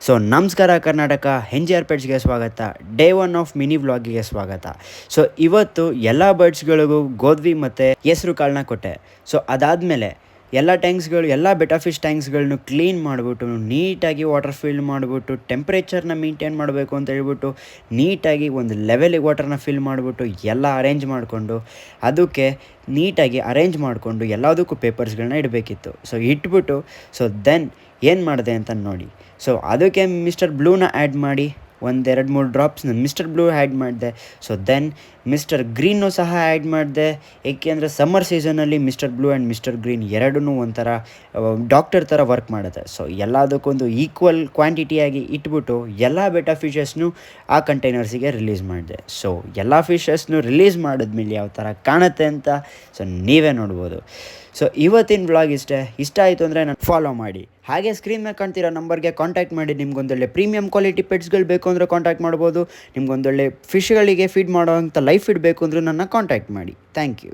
So ನಮಸ್ಕಾರ ಕರ್ನಾಟಕ, ಹೆಂಜಿಆರ್ ಪೆಟ್ಸ್ಗೆ ಸ್ವಾಗತ. Day 1 of mini ವ್ಲಾಗಿಗೆ ಸ್ವಾಗತ. ಸೊ ಇವತ್ತು ಎಲ್ಲ ಬರ್ಡ್ಸ್ಗಳಿಗೂ ಗೋಧಿ ಮತ್ತು ಹೆಸರು ಕಾಳನ್ನ ಕೊಟ್ಟೆ. ಸೊ ಅದಾದಮೇಲೆ ಎಲ್ಲ ಟ್ಯಾಂಕ್ಸ್ಗಳು, ಎಲ್ಲ ಬೆಟಾ ಫಿಶ್ ಟ್ಯಾಂಕ್ಸ್ಗಳನ್ನೂ ಕ್ಲೀನ್ ಮಾಡಿಬಿಟ್ಟು, ನೀಟಾಗಿ ವಾಟರ್ ಫಿಲ್ ಮಾಡಿಬಿಟ್ಟು, ಟೆಂಪ್ರೇಚರ್ನ ಮೇಂಟೈನ್ ಮಾಡಬೇಕು ಅಂತ ಹೇಳ್ಬಿಟ್ಟು, ನೀಟಾಗಿ ಒಂದು ಲೆವೆಲಿಗೆ ವಾಟರ್ನ ಫಿಲ್ ಮಾಡಿಬಿಟ್ಟು ಎಲ್ಲ ಅರೇಂಜ್ ಮಾಡಿಕೊಂಡು, ಅದಕ್ಕೆ ನೀಟಾಗಿ ಅರೇಂಜ್ ಮಾಡಿಕೊಂಡು ಎಲ್ಲದಕ್ಕೂ ಪೇಪರ್ಸ್ಗಳನ್ನ ಇಡಬೇಕಿತ್ತು. ಸೊ ಇಟ್ಬಿಟ್ಟು ದೆನ್ ಏನು ಮಾಡಿದೆ ಅಂತ ನೋಡಿ. ಸೊ ಅದಕ್ಕೆ ಮಿಸ್ಟರ್ ಬ್ಲೂನ ಆ್ಯಡ್ ಮಾಡಿ, 1-2-3 ಡ್ರಾಪ್ಸ್ನ ಮಿಸ್ಟರ್ ಬ್ಲೂ ಆ್ಯಡ್ ಮಾಡಿದೆ. ಸೊ ದೆನ್ ಮಿಸ್ಟರ್ ಗ್ರೀನು ಸಹ ಆ್ಯಡ್ ಮಾಡಿದೆ. ಏಕೆಂದರೆ ಸಮ್ಮರ್ ಸೀಸನಲ್ಲಿ mister blue and mister green ಎರಡೂ ಒಂಥರ ಡಾಕ್ಟರ್ ಥರ ವರ್ಕ್ ಮಾಡುತ್ತೆ. ಸೊ ಎಲ್ಲದಕ್ಕೊಂದು ಈಕ್ವಲ್ ಕ್ವಾಂಟಿಟಿಯಾಗಿ ಇಟ್ಬಿಟ್ಟು ಎಲ್ಲ ಬೆಟಾ ಫಿಶಸ್ನು ಆ ಕಂಟೈನರ್ಸಿಗೆ ರಿಲೀಸ್ ಮಾಡಿದೆ. ಸೊ ಎಲ್ಲ ಫಿಶಸ್ನು ರಿಲೀಸ್ ಮಾಡಿದ್ಮೇಲೆ ಯಾವ ಥರ ಕಾಣುತ್ತೆ ಅಂತ ನೀವೇ ನೋಡ್ಬೋದು. ಸೊ ಇವತ್ತಿನ ವ್ಲಾಗ್ ಇಷ್ಟ ಆಯಿತು ಅಂದರೆ ನಾನು ಫಾಲೋ ಮಾಡಿ. ಹಾಗೆ ಸ್ಕ್ರೀನ್ ಮೇಲೆ ಕಾಣ್ತಿರೋ ನಂಬರ್ಗೆ ಕಾಂಟ್ಯಾಕ್ಟ್ ಮಾಡಿ. ನಿಮ್ಗೊಂದೊಳ್ಳೆ ಪ್ರೀಮಿಯಂ ಕ್ವಾಲಿಟಿ ಪೆಟ್ಸ್ಗಳು ಬೇಕು ಅಂದರೆ ಕಾಂಟ್ಯಾಕ್ಟ್ ಮಾಡ್ಬೋದು. ನಿಮ್ಗೊಂದೊಳ್ಳೆ ಫಿಶ್ಗಳಿಗೆ ಫೀಡ್ ಮಾಡೋವಂಥ ಲೈಫ್ ಫೀಡ್ ಬೇಕು ಅಂದರೂ ನನ್ನ ಕಾಂಟ್ಯಾಕ್ಟ್ ಮಾಡಿ. Thank you.